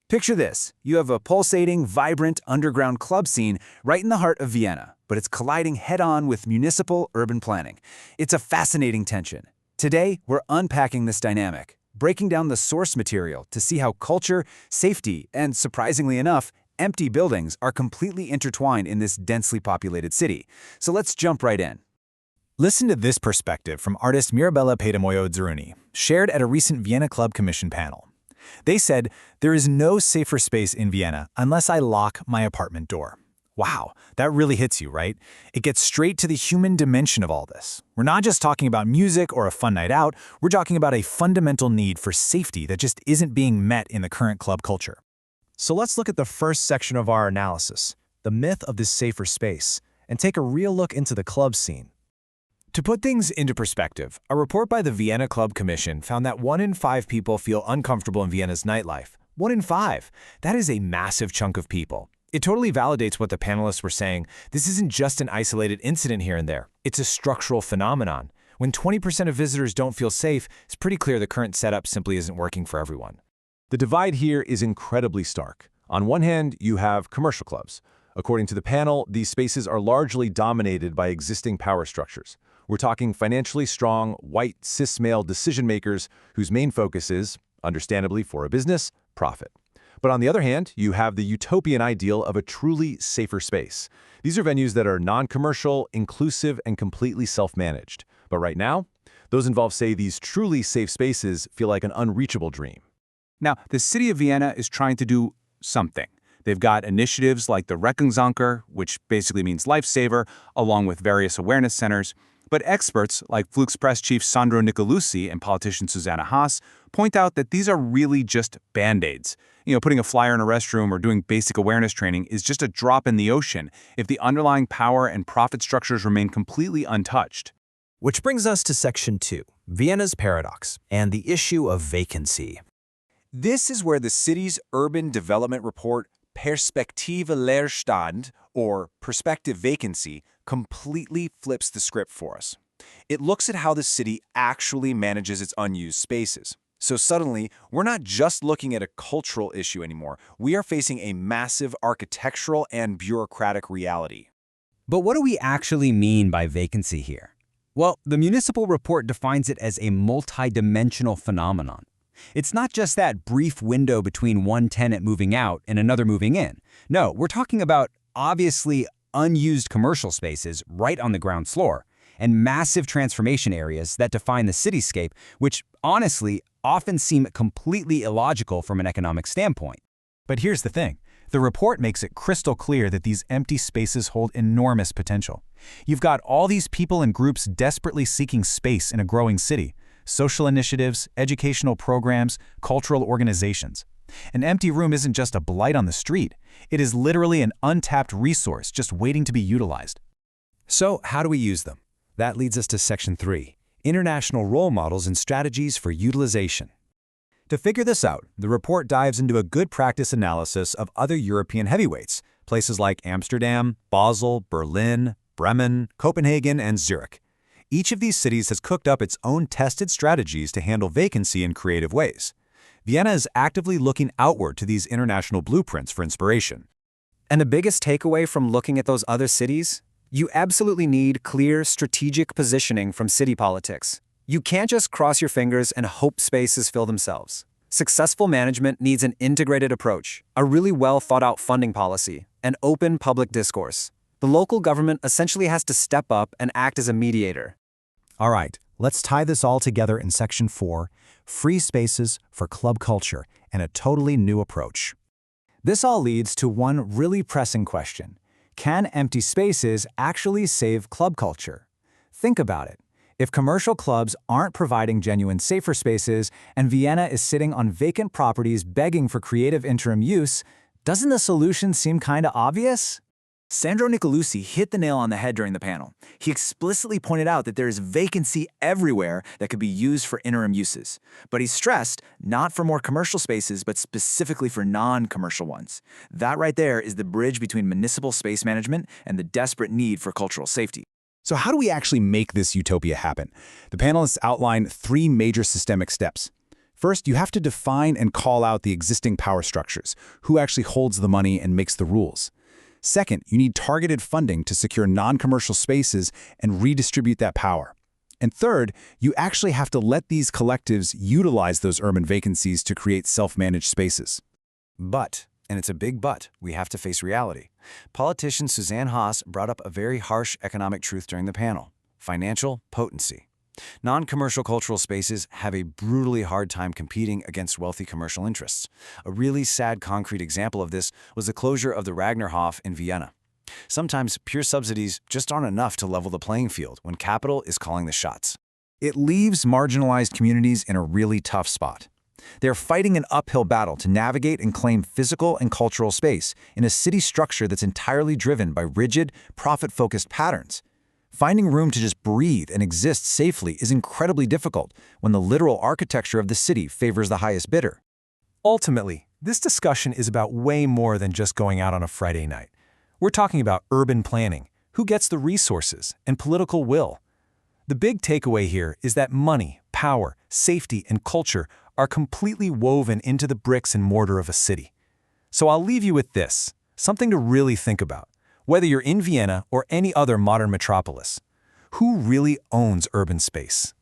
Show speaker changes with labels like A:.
A: Picture this. You have a pulsating, vibrant underground club scene right in the heart of Vienna, but it's colliding head-on with municipal urban planning. It's a fascinating tension. Today, we're unpacking this dynamic, breaking down the source material to see how culture, safety, and surprisingly enough, empty buildings are completely intertwined in this densely populated city. So let's jump right in. Listen to this perspective from artist Mirabella Petamoyo-Zeruni, shared at a recent Vienna Club Commission panel. They said, "There is no safer space in Vienna unless I lock my apartment door." Wow, that really hits you, right? It gets straight to the human dimension of all this. We're not just talking about music or a fun night out, we're talking about a fundamental need for safety that just isn't being met in the current club culture.
B: So let's look at the first section of our analysis, the myth of this safer space, and take a real look into the club scene.
C: To put things into perspective, a report by the Vienna Club Commission found that 1 in 5 people feel uncomfortable in Vienna's nightlife. 1 in 5! That is a massive chunk of people. It totally validates what the panelists were saying. This isn't just an isolated incident here and there. It's a structural phenomenon. When 20% of visitors don't feel safe, it's pretty clear the current setup simply isn't working for everyone.
D: The divide here is incredibly stark. On one hand, you have commercial clubs. According to the panel, these spaces are largely dominated by existing power structures. We're talking financially strong, white, cis-male decision-makers whose main focus is, understandably for a business, profit. But on the other hand, you have the utopian ideal of a truly safer space. These are venues that are non-commercial, inclusive, and completely self-managed. But right now, those involved say these truly safe spaces feel like an unreachable dream.
A: Now, the city of Vienna is trying to do something. They've got initiatives like the Rettungsanker, which basically means lifesaver, along with various awareness centers. But experts like Flugpress chief Sandro Nicolucci and politician Susanna Haas point out that these are really just band-aids. Putting a flyer in a restroom or doing basic awareness training is just a drop in the ocean if the underlying power and profit structures remain completely untouched.
B: Which brings us to Section 2, Vienna's paradox, and the issue of vacancy.
A: This is where the city's urban development report Perspektive Leerstand, or perspective vacancy, completely flips the script for us. It looks at how the city actually manages its unused spaces. So suddenly, we're not just looking at a cultural issue anymore. We are facing a massive architectural and bureaucratic reality.
E: But what do we actually mean by vacancy here? Well, the municipal report defines it as a multidimensional phenomenon. It's not just that brief window between one tenant moving out and another moving in. No, we're talking about obviously unused commercial spaces right on the ground floor and massive transformation areas that define the cityscape, which honestly often seem completely illogical from an economic standpoint.
B: But here's the thing. The report makes it crystal clear that these empty spaces hold enormous potential. You've got all these people and groups desperately seeking space in a growing city. Social initiatives, educational programs, cultural organizations. An empty room isn't just a blight on the street. It is literally an untapped resource just waiting to be utilized.
C: So, how do we use them? That leads us to Section 3, International Role Models and Strategies for Utilization. To figure this out, the report dives into a good practice analysis of other European heavyweights, places like Amsterdam, Basel, Berlin, Bremen, Copenhagen, and Zurich. Each of these cities has cooked up its own tested strategies to handle vacancy in creative ways. Vienna is actively looking outward to these international blueprints for inspiration.
F: And the biggest takeaway from looking at those other cities? You absolutely need clear strategic positioning from city politics. You can't just cross your fingers and hope spaces fill themselves. Successful management needs an integrated approach, a really well thought out funding policy, and open public discourse. The local government essentially has to step up and act as a mediator.
B: All right, let's tie this all together in Section 4, Free Spaces for Club Culture and a Totally New Approach.
A: This all leads to one really pressing question. Can empty spaces actually save club culture? Think about it. If commercial clubs aren't providing genuine safer spaces and Vienna is sitting on vacant properties begging for creative interim use, doesn't the solution seem kinda obvious? Sandro Nicolucci hit the nail on the head during the panel. He explicitly pointed out that there is vacancy everywhere that could be used for interim uses. But he stressed not for more commercial spaces, but specifically for non-commercial ones. That right there is the bridge between municipal space management and the desperate need for cultural safety.
D: So how do we actually make this utopia happen? The panelists outline 3 major systemic steps.
A: First, you have to define and call out the existing power structures, who actually holds the money and makes the rules. Second, you need targeted funding to secure non-commercial spaces and redistribute that power. And third, you actually have to let these collectives utilize those urban vacancies to create self-managed spaces.
C: But, and it's a big but, we have to face reality. Politician Suzanne Haas brought up a very harsh economic truth during the panel: financial potency. Non-commercial cultural spaces have a brutally hard time competing against wealthy commercial interests. A really sad concrete example of this was the closure of the Ragnarhof in Vienna. Sometimes pure subsidies just aren't enough to level the playing field when capital is calling the shots.
A: It leaves marginalized communities in a really tough spot. They're fighting an uphill battle to navigate and claim physical and cultural space in a city structure that's entirely driven by rigid, profit-focused patterns. Finding room to just breathe and exist safely is incredibly difficult when the literal architecture of the city favors the highest bidder.
B: Ultimately, this discussion is about way more than just going out on a Friday night. We're talking about urban planning, who gets the resources, and political will. The big takeaway here is that money, power, safety, and culture are completely woven into the bricks and mortar of a city. So I'll leave you with this, something to really think about. Whether you're in Vienna or any other modern metropolis, who really owns urban space?